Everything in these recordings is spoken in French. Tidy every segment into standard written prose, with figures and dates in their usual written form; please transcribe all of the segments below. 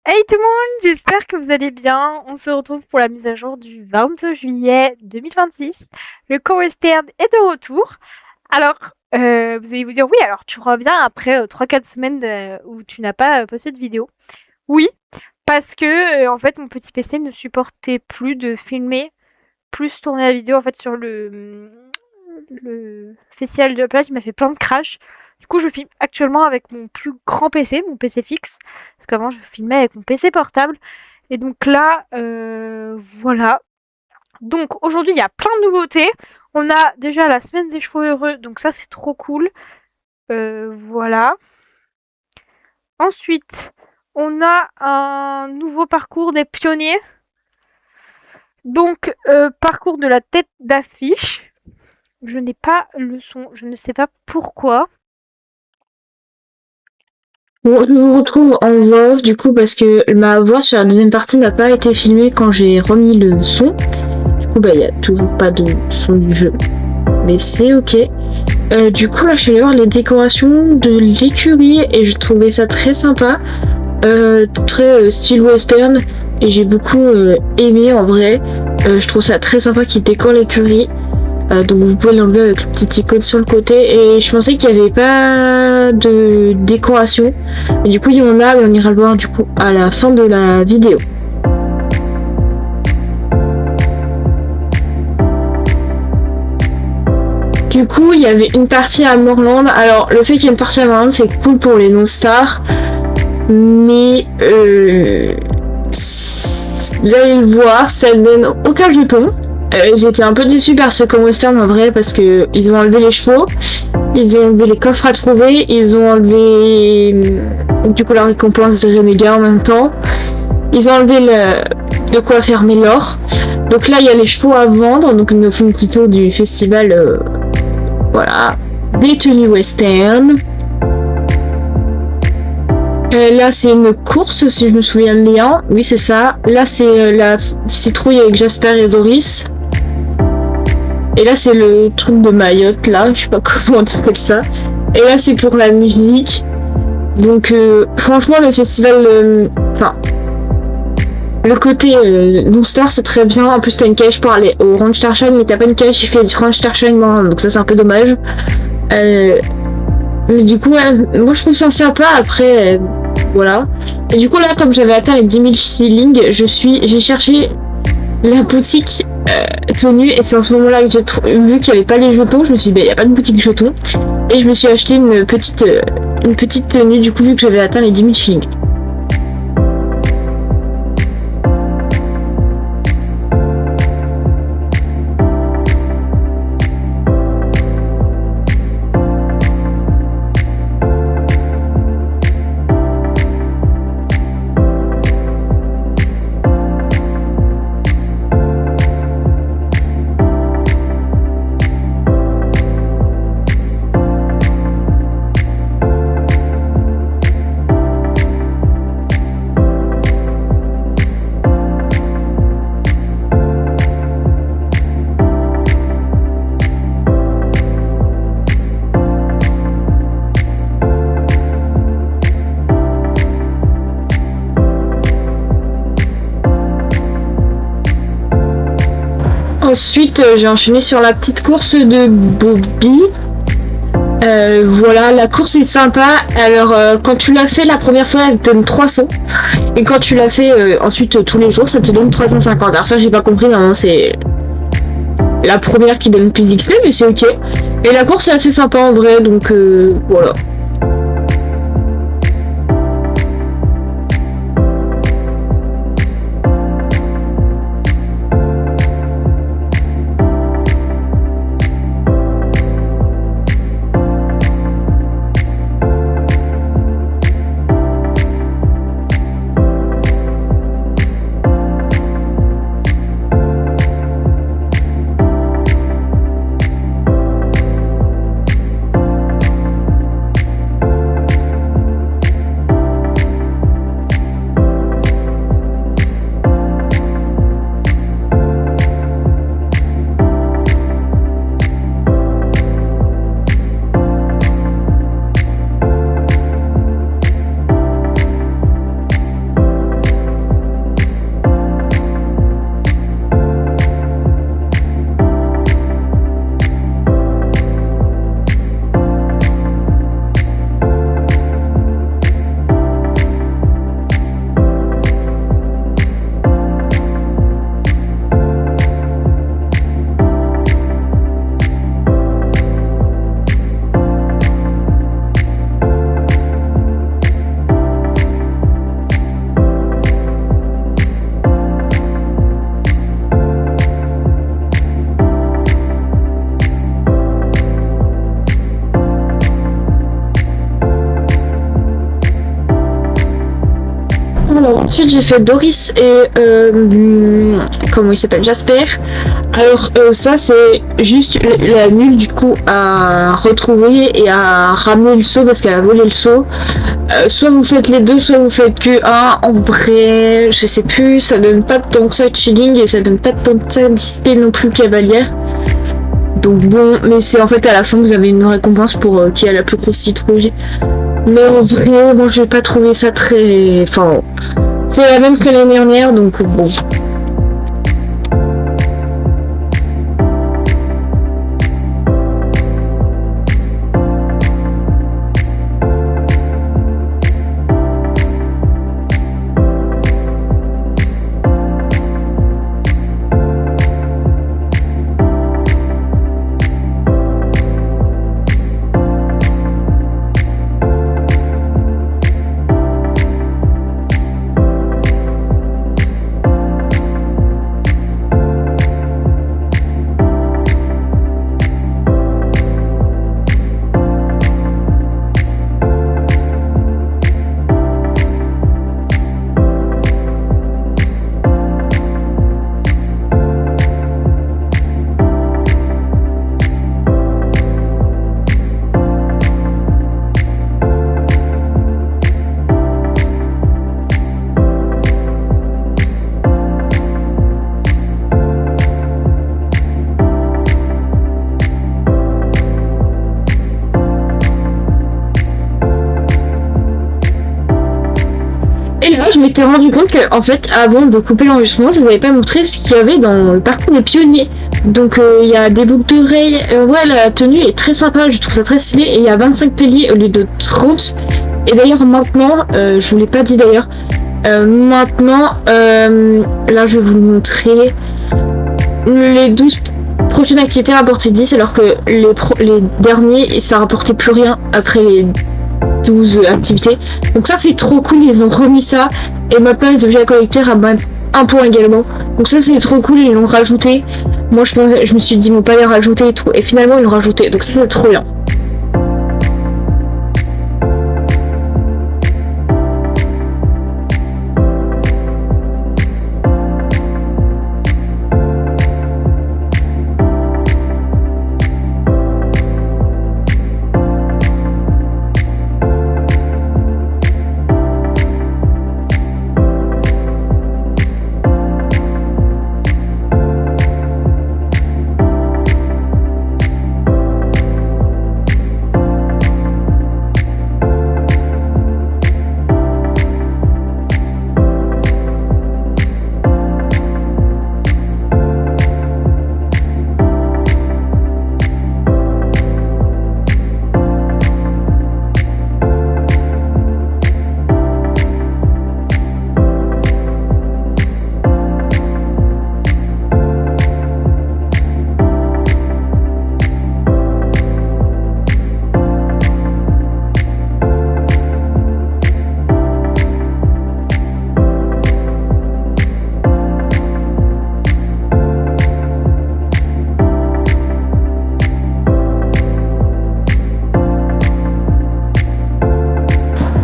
Hey tout le monde, j'espère que vous allez bien. On se retrouve pour la mise à jour du 22 juillet 2026. Le camp western est de retour. Alors, vous allez vous dire, oui, alors tu reviens après 3-4 semaines où tu n'as pas posté de vidéo. Oui, parce que en fait mon petit PC ne supportait plus de filmer, plus tourner la vidéo en fait sur le festival de plage, il m'a fait plein de crash. Du coup, je filme actuellement avec mon plus grand PC, mon PC fixe, parce qu'avant je filmais avec mon PC portable. Et donc là, voilà. Donc aujourd'hui, il y a plein de nouveautés. On a déjà la semaine des chevaux heureux, donc ça c'est trop cool. Voilà. Ensuite, on a un nouveau parcours des pionniers. Donc, parcours de la tête d'affiche. Je n'ai pas le son, je ne sais pas pourquoi. Bon, je me retrouve en voix off du coup parce que ma voix sur la deuxième partie n'a pas été filmée quand j'ai remis le son. Du coup, il y a toujours pas de son du jeu. Mais c'est ok. Du coup, là, je suis allée voir les décorations de l'écurie et je trouvais ça très sympa. Très style western. Et j'ai beaucoup aimé en vrai. Je trouve ça très sympa qu'ils décorent l'écurie. Donc vous pouvez l'enlever avec le petit icône sur le côté. Et je pensais qu'il n'y avait pas de décoration. Et du coup il y en a, mais on ira le voir du coup à la fin de la vidéo. Du coup il y avait une partie à Morland. Alors le fait qu'il y ait une partie à Morland c'est cool pour les non-stars. Mais vous allez le voir, ça ne donne aucun jeton. J'étais un peu déçue par ce camp western en vrai parce que ils ont enlevé les chevaux, ils ont enlevé les coffres à trouver, ils ont enlevé du coup la récompense de renégat en même temps. Ils ont enlevé de quoi fermer l'or. Donc là il y a les chevaux à vendre, donc nous fait une petite tour du festival voilà, des tenues western. Là c'est une course si je me souviens bien, oui c'est ça. Là c'est la citrouille avec Jasper et Doris. Et là, c'est le truc de Mayotte, là, je sais pas comment on appelle ça. Et là, c'est pour la musique. Donc, franchement, le festival, enfin, le côté non-star, c'est très bien. En plus, t'as une cage pour aller au Ranch Starshine, mais t'as pas une cage qui fait du Ranch Starshine, donc ça, c'est un peu dommage. Mais du coup, ouais, moi, je trouve ça sympa. Après, voilà. Et du coup, là, comme j'avais atteint les 10 000 shillings, j'ai cherché la boutique tenue et c'est en ce moment-là que j'ai vu qu'il n'y avait pas les jetons. Je me suis dit, il n'y a pas de boutique jetons. Et je me suis acheté une petite tenue du coup, vu que j'avais atteint les 10 000 shillings. Ensuite, j'ai enchaîné sur la petite course de Bobby. Voilà, la course est sympa. Alors, quand tu l'as fait la première fois, elle te donne 300. Et quand tu l'as fait ensuite tous les jours, ça te donne 350. Alors ça, j'ai pas compris, normalement, c'est la première qui donne plus d'XP, mais c'est ok. Et la course est assez sympa en vrai, donc voilà. Alors ensuite j'ai fait Doris et comment il s'appelle, Jasper. Alors ça c'est juste la mule du coup à retrouver et à ramener le seau parce qu'elle a volé le seau. Soit vous faites les deux, soit vous faites que un. En vrai, je sais plus, ça donne pas tant que ça de chilling et ça donne pas tant que ça d'XP non plus cavalière. Donc bon, mais c'est en fait à la fin vous avez une récompense pour qui a la plus grosse citrouille. Mais en vrai, moi j'ai pas trouvé ça très... Enfin, c'est la même que l'année dernière, donc bon. Et là, je m'étais rendu compte que, en fait, avant de couper l'enregistrement, je vous avais pas montré ce qu'il y avait dans le parcours des pionniers. Donc, il y a des boucles d'oreilles. Ouais, la tenue est très sympa, je trouve ça très stylé. Et il y a 25 piliers au lieu de 30. Et d'ailleurs, maintenant, je vous l'ai pas dit d'ailleurs, maintenant, là, je vais vous le montrer. Les 12 prochaines activités rapportaient 10, alors que les derniers, ça rapportait plus rien après les 12 activités. Donc ça c'est trop cool, ils ont remis ça. Et maintenant les objets à collecter rabattent un point également. Donc ça c'est trop cool, ils l'ont rajouté. Moi je me suis dit ils vont pas les rajouter et tout. Et finalement ils l'ont rajouté, donc ça c'est trop bien.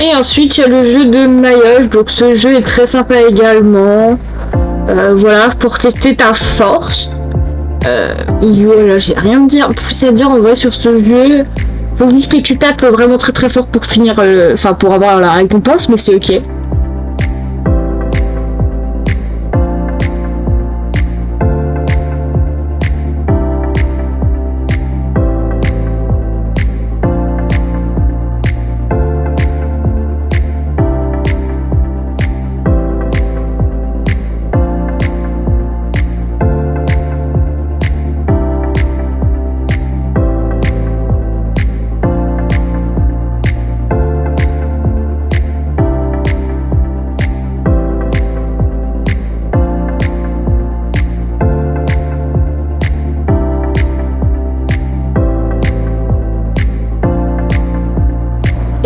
Et ensuite il y a le jeu de maillage, donc ce jeu est très sympa également. Voilà, pour tester ta force. Voilà, j'ai rien plus à dire en vrai sur ce jeu. Faut juste que tu tapes vraiment très très fort pour finir, enfin pour avoir la récompense, mais c'est ok.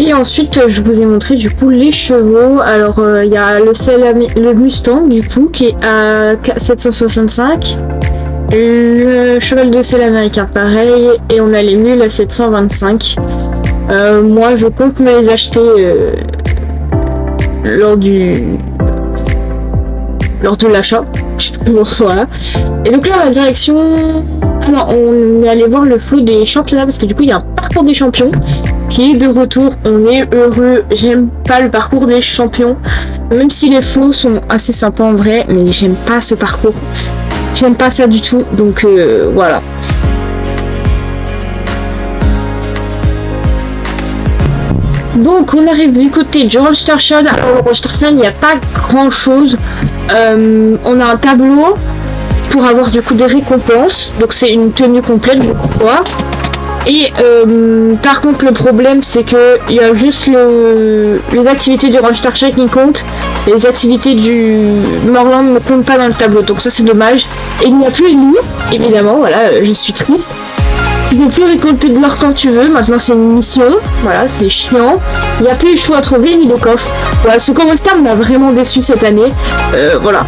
Et ensuite, je vous ai montré du coup les chevaux. Alors, il y a le Mustang du coup qui est à 765. Le cheval de selle américain pareil. Et on a les mules à 725. Moi, je compte me les acheter lors du lors de l'achat. Voilà. Et donc là, la direction... Alors, on est allé voir le flot des championnats parce que du coup, il y a un parcours des champions qui est de retour. On est heureux. J'aime pas le parcours des champions, même si les flots sont assez sympas en vrai, mais j'aime pas ce parcours. J'aime pas ça du tout, donc voilà. Donc on arrive du côté du Rollstation. Alors le Rollstation, il n'y a pas grand chose. On a un tableau pour avoir du coup des récompenses. Donc c'est une tenue complète, je crois. Et par contre le problème c'est que il y a juste les activités du Rollstation qui comptent. Les activités du Morland ne comptent pas dans le tableau. Donc ça c'est dommage. Et il n'y a plus les loups, évidemment, voilà, je suis triste. Tu peux plus récolter de l'or quand tu veux, maintenant c'est une mission, voilà, c'est chiant. Il n'y a plus les choux à trouver ni le coffre. Voilà, ce Common Star m'a vraiment déçu cette année, voilà.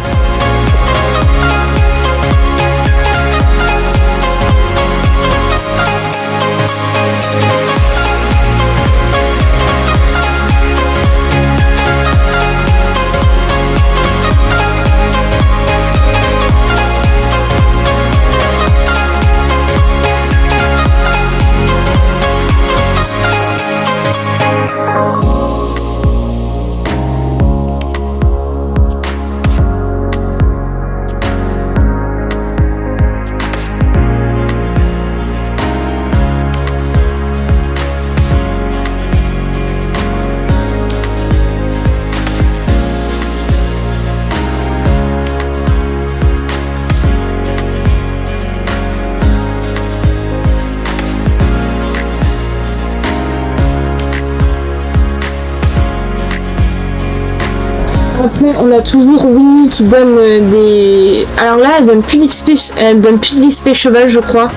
Après, on a toujours Winnie qui donne des... Alors là, elle donne plus d'XP cheval, je crois,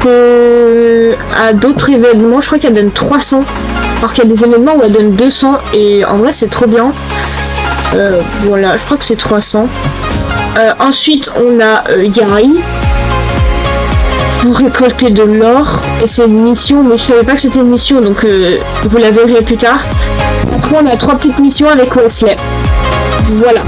que à d'autres événements. Je crois qu'elle donne 300, alors qu'il y a des événements où elle donne 200, et en vrai, c'est trop bien. Voilà, je crois que c'est 300. Ensuite, on a Yari pour récolter de l'or, et c'est une mission, mais je savais pas que c'était une mission, donc vous la verrez plus tard. Après, on a 3 petites missions avec Wesley. Voilà.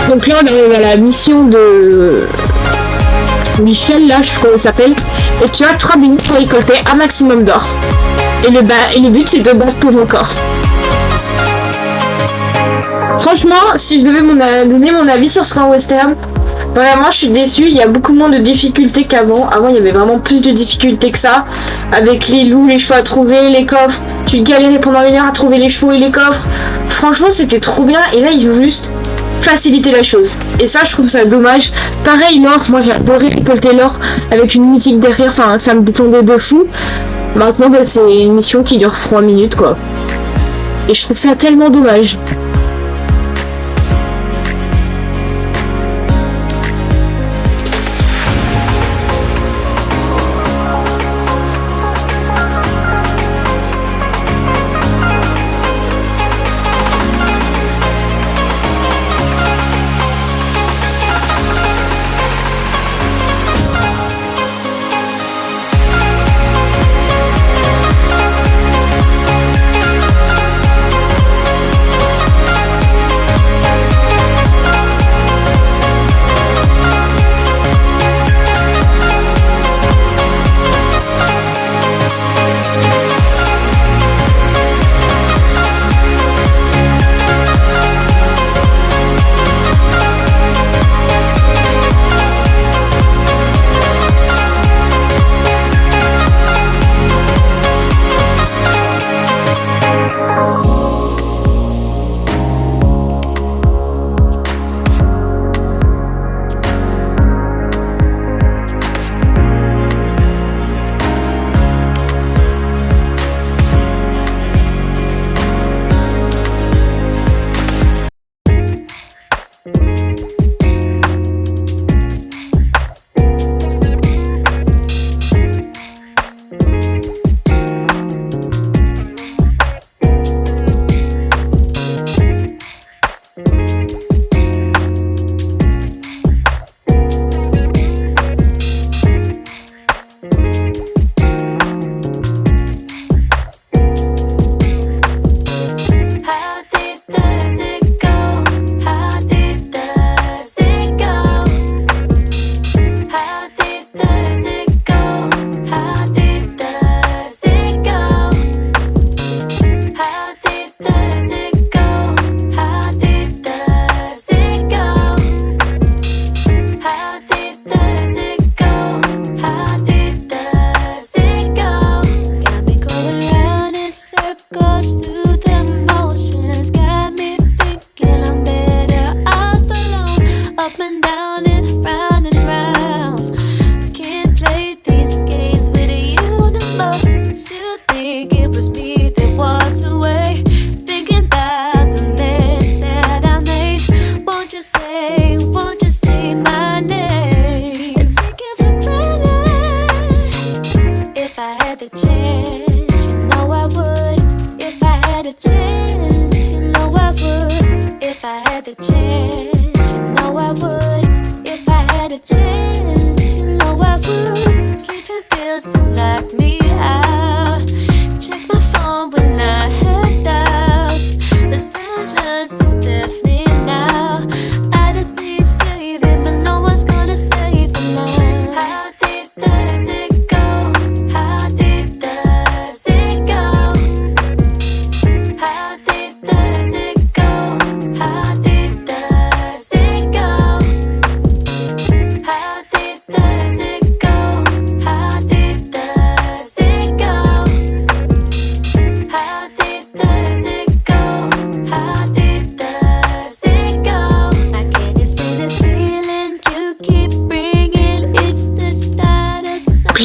Donc là, on arrive à la mission de Michel, là, je sais pas comment il s'appelle. Et tu as 3 minutes pour récolter un maximum d'or. Et le but, c'est de battre pour mon corps. Franchement, si je devais donner mon avis sur Square Western, vraiment, je suis déçue. Il y a beaucoup moins de difficultés qu'avant. Avant, il y avait vraiment plus de difficultés que ça. Avec les loups, les chevaux à trouver, les coffres. Tu galérais pendant 1 heure à trouver les chevaux et les coffres. Franchement, c'était trop bien. Et là, ils ont juste facilité la chose. Et ça, je trouve ça dommage. Pareil, l'or. Moi, j'ai adoré récolter l'or avec une musique derrière. Enfin, ça me détendait de fou. Maintenant, c'est une mission qui dure 3 minutes, quoi. Et je trouve ça tellement dommage.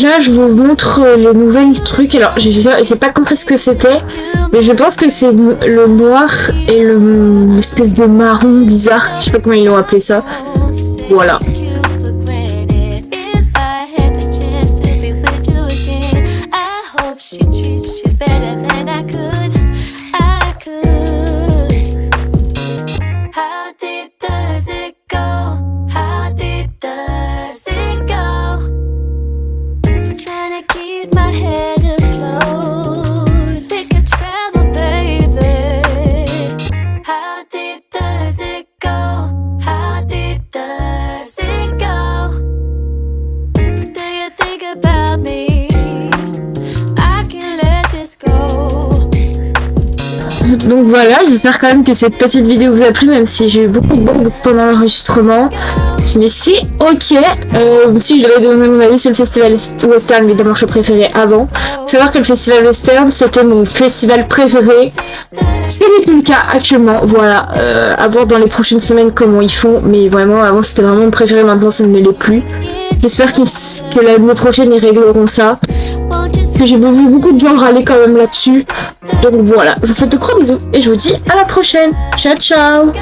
Là, je vous montre les nouvelles trucs. Alors, j'ai pas compris ce que c'était, mais je pense que c'est le noir et l'espèce de marron bizarre. Je sais pas comment ils l'ont appelé ça. Voilà. How Donc voilà, j'espère quand même que cette petite vidéo vous a plu, même si j'ai eu beaucoup de bugs pendant l'enregistrement. Mais c'est ok. Si je devais donner mon avis sur le festival western, évidemment je préférais avant. Faut savoir que le festival western c'était mon festival préféré. Ce qui n'est plus le cas actuellement. Voilà, à voir dans les prochaines semaines comment ils font. Mais vraiment, avant c'était vraiment mon préféré, maintenant ça ne l'est plus. J'espère que l'année prochaine ils régleront ça. Parce que j'ai vu beaucoup de gens râler quand même là-dessus. Donc voilà, je vous fais de gros bisous et je vous dis à la prochaine. Ciao ciao.